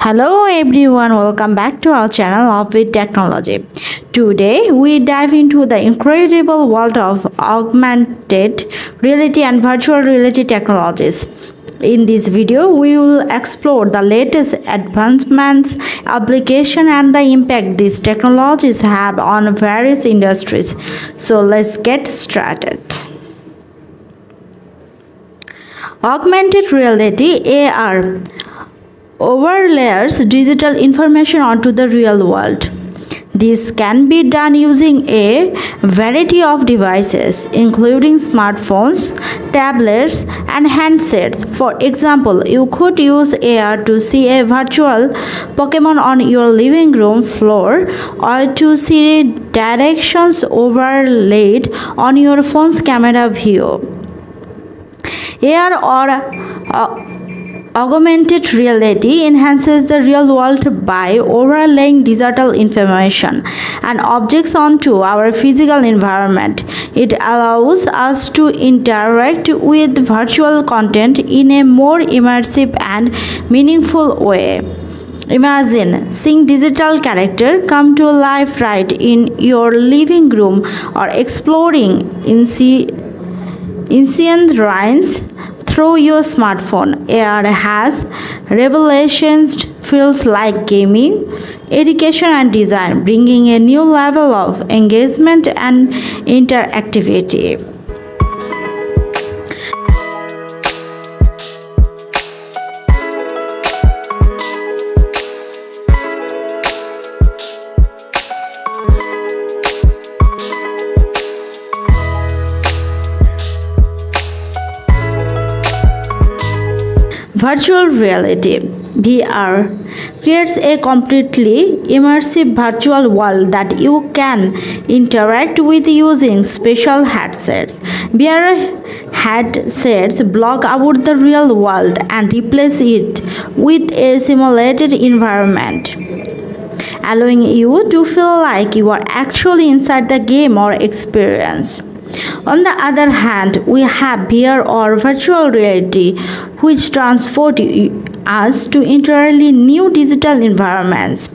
Hello everyone, welcome back to our channel of Bit Technology. Today we dive into the incredible world of augmented reality and virtual reality technologies. In this video, we will explore the latest advancements, application and the impact these technologies have on various industries. So let's get started. Augmented reality (AR) overlays digital information onto the real world. This can be done using a variety of devices, including smartphones, tablets, and handsets. For example, you could use AR to see a virtual Pokemon on your living room floor, or to see directions overlaid on your phone's camera view. AR or augmented reality enhances the real world by overlaying digital information and objects onto our physical environment. It allows us to interact with virtual content in a more immersive and meaningful way. Imagine seeing digital character come to life right in your living room, or exploring ancient ruins through your smartphone. AR has revolutionized fields like gaming, education and design, bringing a new level of engagement and interactivity. Virtual reality (VR) creates a completely immersive virtual world that you can interact with using special headsets. VR headsets block out the real world and replace it with a simulated environment, allowing you to feel like you are actually inside the game or experience. On the other hand, we have VR or virtual reality, which transport us to entirely new digital environments.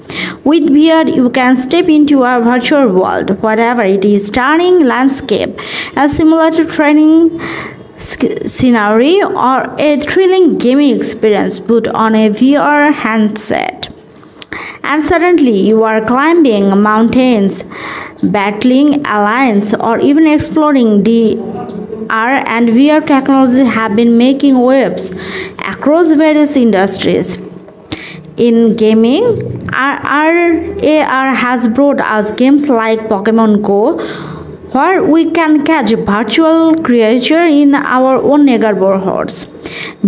With VR, you can step into a virtual world, whatever it is: stunning landscape, a simulated training scenario, or a thrilling gaming experience put on a VR handset. And suddenly you are climbing mountains, battling aliens, or even exploring. The AR and VR technology have been making waves across various industries. In gaming, AR has brought us games like Pokemon Go, where we can catch virtual creatures in our own neighborhoods.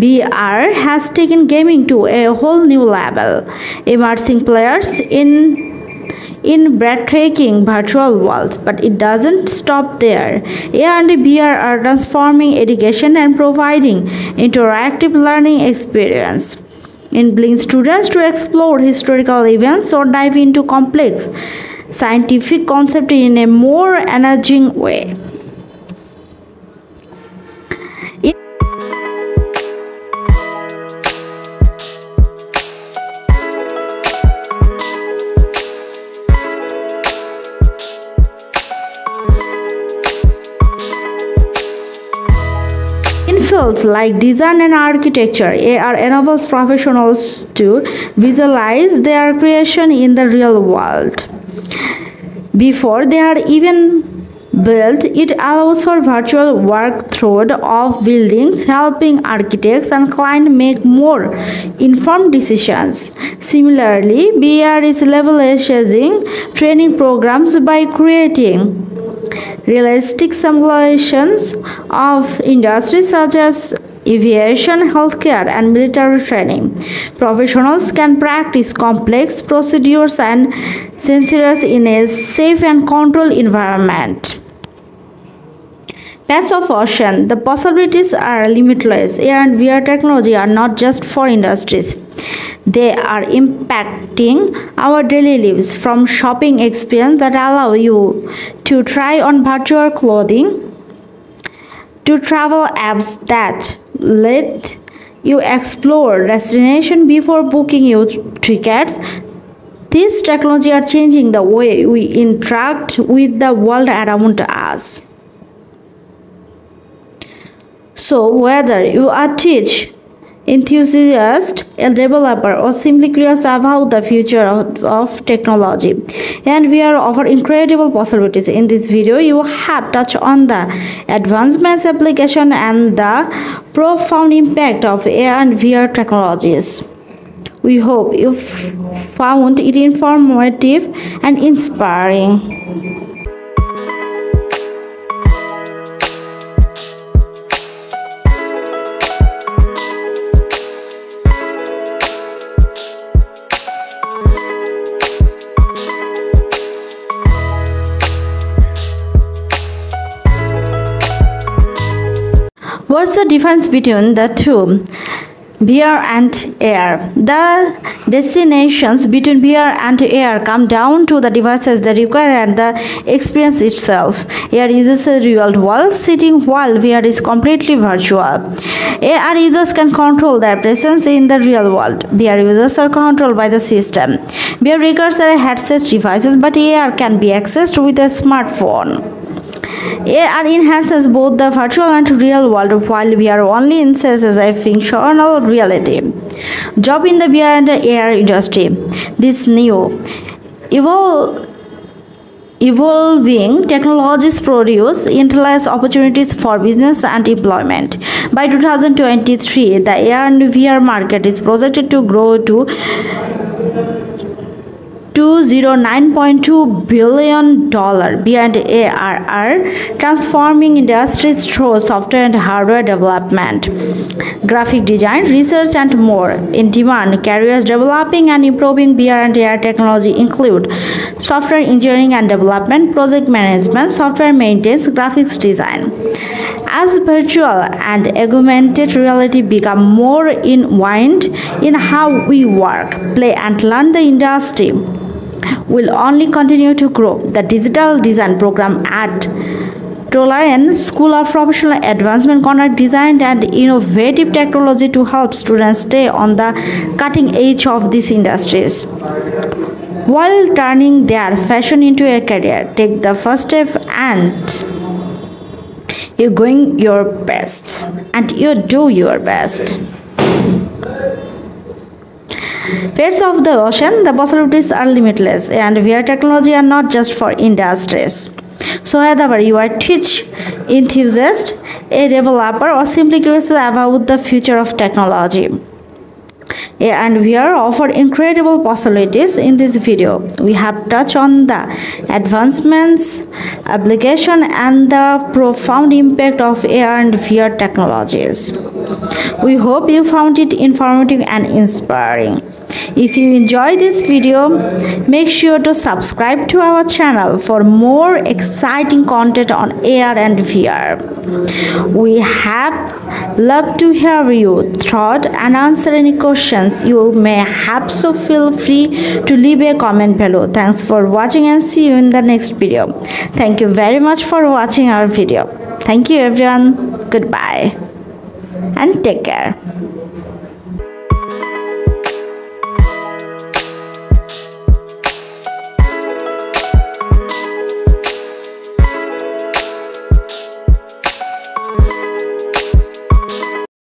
VR has taken gaming to a whole new level, immersing players in breathtaking virtual worlds. But it doesn't stop there. AR and VR are transforming education and providing interactive learning experience, enabling students to explore historical events or dive into complex scientific concepts in a more engaging way. In fields like design and architecture, AR enables professionals to visualize their creation in the real world before they are even built. It allows for virtual walkthrough of buildings, helping architects and clients make more informed decisions. Similarly, VR is revolutionizing training programs by creating realistic simulations of industries such as aviation, healthcare, and military training. Professionals can practice complex procedures and scenarios in a safe and controlled environment. Patch of ocean. The possibilities are limitless. AR and VR technology are not just for industries. They are impacting our daily lives, from shopping experience that allow you to try on virtual clothing to travel apps that let you explore destination before booking your tickets. These technology are changing the way we interact with the world around us. So whether you are teach enthusiast, a developer, or simply curious about the future of technology, and we are offer incredible possibilities. In this video, you have touched on the advancements, application, and the profound impact of AR and VR technologies. We hope you found it informative and inspiring. What's the difference between the two? VR and AR. The destinations between VR and AR come down to the devices they require and the experience itself. AR uses a real world setting while VR is completely virtual. AR users can control their presence in the real world. VR users are controlled by the system. VR requires headset devices, but AR can be accessed with a smartphone. AR enhances both the virtual and real world, while VR only enhances a fictional reality. Job in the VR and AR industry. This new evolving technologies produce endless opportunities for business and employment. By 2023, the AR and VR market is projected to grow to $209.2 billion. VR and AR are transforming industries through software and hardware development, graphic design, research, and more. In demand, careers developing and improving VR and AR technology include software engineering and development, project management, software maintenance, graphics design. As virtual and augmented reality become more entwined in how we work, play, and learn, the industry will only continue to grow. The digital design program at Tolarian School of Professional Advancement conduct design and innovative technology to help students stay on the cutting edge of these industries while turning their passion into a career. Take the first step and you're going your best and you do your best. Pets of the ocean, the possibilities are limitless, and VR technology are not just for industries. So whether you are a teach enthusiast, a developer, or simply curious about the future of technology, and we are offered incredible possibilities. In this video, we have touched on the advancements, application, and the profound impact of AR and VR technologies. We hope you found it informative and inspiring. If you enjoy this video, make sure to subscribe to our channel for more exciting content on AR and VR. We have loved to hear your thought and answer any questions you may have, so feel free to leave a comment below. Thanks for watching and see you in the next video. Thank you very much for watching our video. Thank you everyone. Goodbye and take care.